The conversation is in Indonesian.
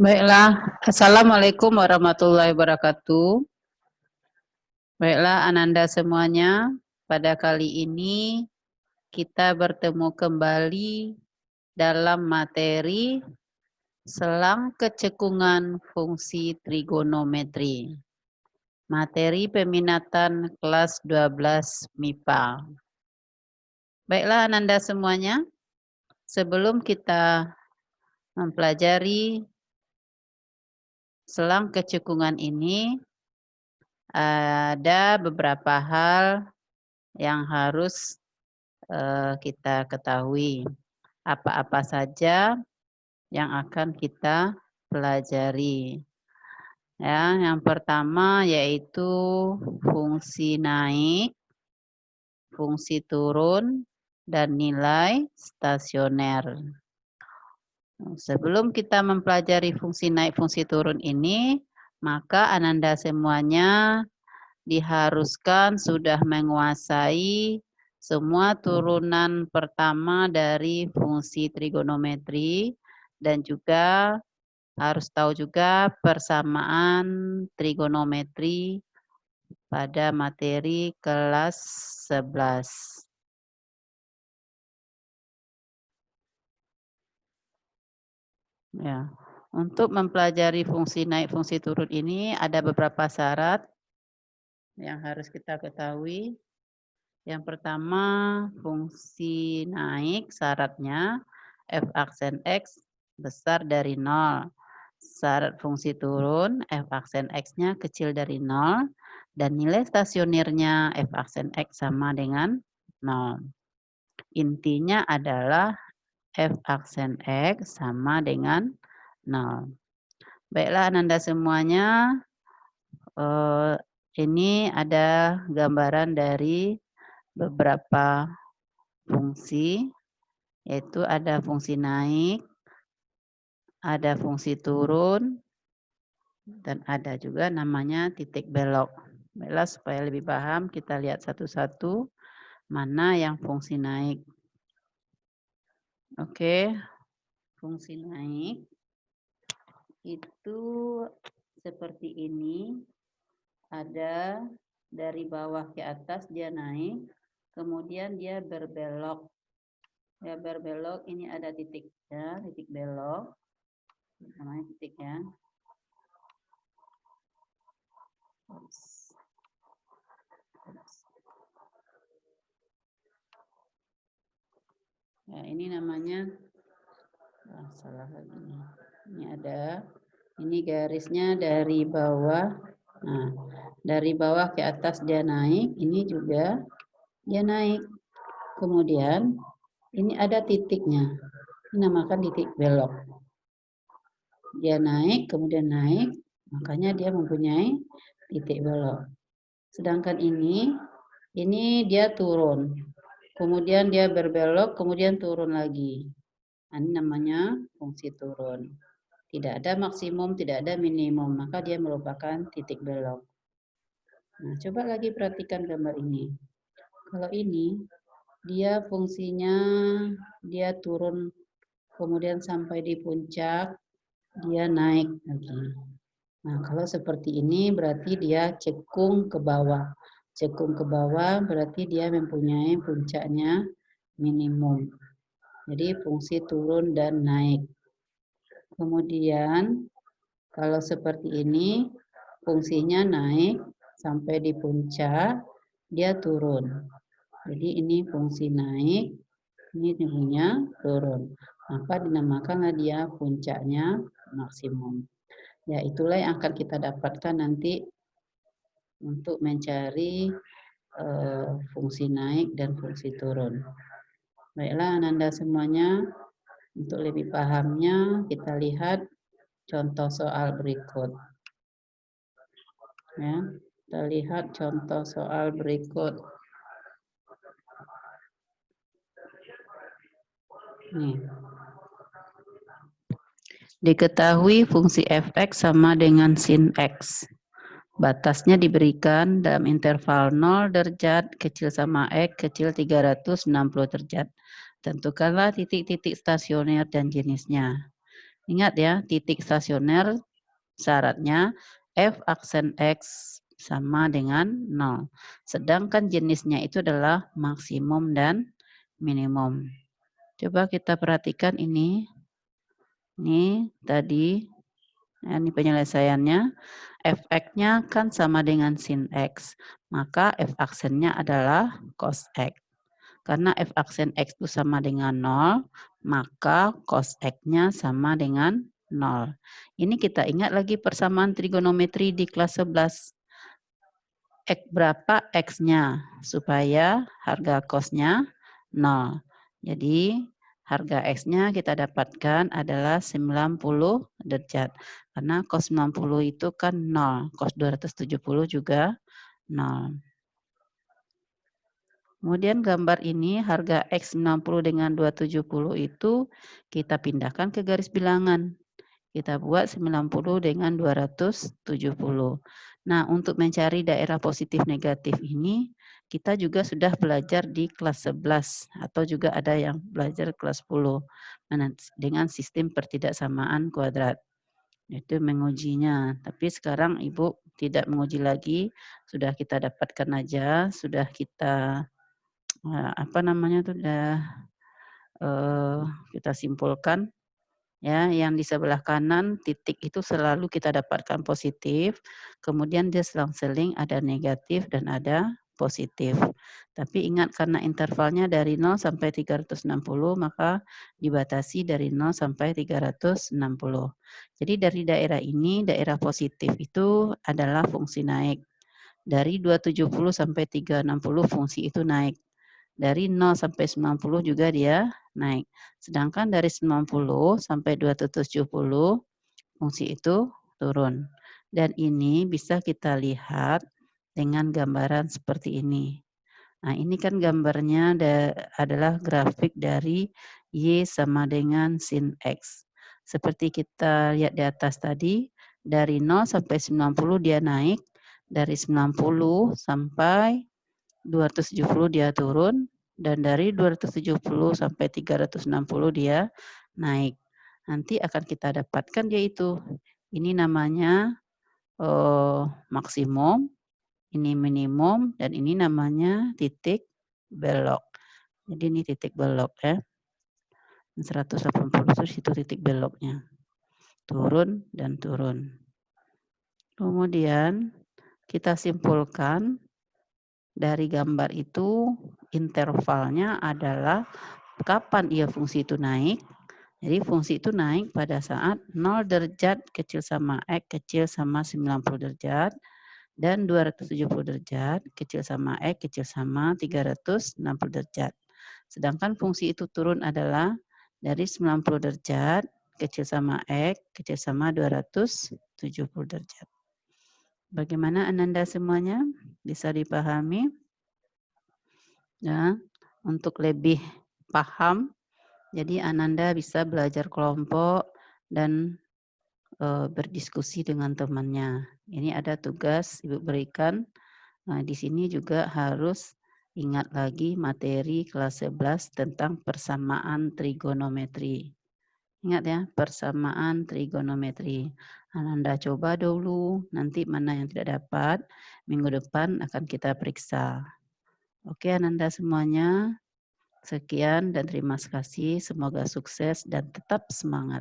Baiklah, Assalamualaikum warahmatullahi wabarakatuh. Baiklah, Ananda semuanya, pada kali ini kita bertemu kembali dalam materi selang kecekungan fungsi trigonometri. Materi peminatan kelas 12 MIPA. Baiklah, Ananda semuanya, sebelum kita mempelajari selang kecekungan ini, ada beberapa hal yang harus kita ketahui. Apa-apa saja yang akan kita pelajari. Ya, yang pertama yaitu fungsi naik, fungsi turun, dan nilai stasioner. Sebelum kita mempelajari fungsi naik, fungsi turun ini, maka Ananda semuanya diharuskan sudah menguasai semua turunan pertama dari fungsi trigonometri dan juga harus tahu juga persamaan trigonometri pada materi kelas 11. Ya. Untuk mempelajari fungsi naik, fungsi turun ini ada beberapa syarat yang harus kita ketahui. Yang pertama, fungsi naik syaratnya f aksen x besar dari 0. Syarat fungsi turun, f aksen x-nya kecil dari 0. Dan nilai stasionernya f aksen x sama dengan 0. Intinya adalah f aksen x sama dengan 0. Baiklah Ananda semuanya, ini ada gambaran dari beberapa fungsi, yaitu ada fungsi naik, ada fungsi turun, dan ada juga namanya titik belok. Baiklah, supaya lebih paham, kita lihat satu-satu mana yang fungsi naik. Oke, fungsi naik itu seperti ini. Ada dari bawah ke atas dia naik, kemudian dia berbelok. Ya, berbelok, ini ada titiknya, titik belok. Namanya titik ya. Ya, ini namanya salah lagi nih. Ini ada, ini garisnya dari bawah. Nah, dari bawah ke atas dia naik, ini juga dia naik. Kemudian ini ada titiknya. Ini namakan titik belok. Dia naik, kemudian naik, makanya dia mempunyai titik belok. Sedangkan ini dia turun. Kemudian dia berbelok, kemudian turun lagi. Nah, ini namanya fungsi turun. Tidak ada maksimum, tidak ada minimum, maka dia merupakan titik belok. Nah, coba lagi perhatikan gambar ini. Kalau ini, dia fungsinya, dia turun, kemudian sampai di puncak, dia naik lagi. Nah, kalau seperti ini berarti dia cekung ke bawah. Cekung ke bawah berarti dia mempunyai puncaknya minimum. Jadi fungsi turun dan naik. Kemudian kalau seperti ini fungsinya naik sampai di puncak, dia turun. Jadi ini fungsi naik, ini punya turun. Maka dinamakanlah dia puncaknya maksimum. Ya, itulah yang akan kita dapatkan nanti untuk mencari fungsi naik dan fungsi turun. Baiklah Ananda semuanya, untuk lebih pahamnya kita lihat contoh soal berikut. Ya, kita lihat contoh soal berikut. Nih. Diketahui fungsi fx sama dengan sin x. Batasnya diberikan dalam interval 0 derajat kecil sama x kecil 360 derajat. Tentukanlah titik-titik stasioner dan jenisnya. Ingat ya, titik stasioner syaratnya F aksen X sama dengan 0. Sedangkan jenisnya itu adalah maksimum dan minimum. Coba kita perhatikan ini. Ini tadi, ini penyelesaiannya. Fx-nya kan sama dengan sin X. Maka F aksennya adalah cos X. Karena F aksen X itu sama dengan 0, maka cos X-nya sama dengan 0. Ini kita ingat lagi persamaan trigonometri di kelas 11. X berapa X-nya? Supaya harga cos-nya 0. Jadi harga X-nya kita dapatkan adalah 90 derajat. Karena cos 90 itu kan 0. Cos 270 juga 0. Kemudian gambar ini harga X 90 dengan 270 itu kita pindahkan ke garis bilangan. Kita buat 90 dengan 270. Nah, untuk mencari daerah positif negatif ini, kita juga sudah belajar di kelas 11 atau juga ada yang belajar kelas 10 dengan sistem pertidaksamaan kuadrat. Itu mengujinya. Tapi sekarang Ibu tidak menguji lagi, sudah kita dapatkan aja, sudah kita kita simpulkan ya, yang di sebelah kanan titik itu selalu kita dapatkan positif, kemudian dia selang-seling ada negatif dan ada positif. Tapi ingat karena intervalnya dari 0 sampai 360 maka dibatasi dari 0 sampai 360. Jadi dari daerah ini daerah positif itu adalah fungsi naik. Dari 270 sampai 360 fungsi itu naik. Dari 0 sampai 90 juga dia naik. Sedangkan dari 90 sampai 270 fungsi itu turun. Dan ini bisa kita lihat dengan gambaran seperti ini. Nah, ini kan gambarnya adalah grafik dari Y sama dengan sin X. Seperti kita lihat di atas tadi, dari 0 sampai 90 dia naik, dari 90 sampai 270 dia turun, dan dari 270 sampai 360 dia naik. Nanti akan kita dapatkan yaitu ini namanya maksimum, ini minimum, dan ini namanya titik belok. Jadi ini titik belok ya. 180 itu titik beloknya. Turun dan turun. Kemudian kita simpulkan dari gambar itu intervalnya adalah kapan ia fungsi itu naik. Jadi fungsi itu naik pada saat 0 derajat kecil sama X kecil sama 90 derajat dan 270 derajat kecil sama X kecil sama 360 derajat. Sedangkan fungsi itu turun adalah dari 90 derajat kecil sama X kecil sama 270 derajat. Bagaimana Ananda semuanya? Bisa dipahami? Ya, untuk lebih paham, jadi Ananda bisa belajar kelompok dan berdiskusi dengan temannya. Ini ada tugas Ibu berikan. Nah, di sini juga harus ingat lagi materi kelas 11 tentang persamaan trigonometri. Ingat ya, persamaan trigonometri. Ananda coba dulu, nanti mana yang tidak dapat, minggu depan akan kita periksa. Oke Ananda semuanya, sekian dan terima kasih. Semoga sukses dan tetap semangat.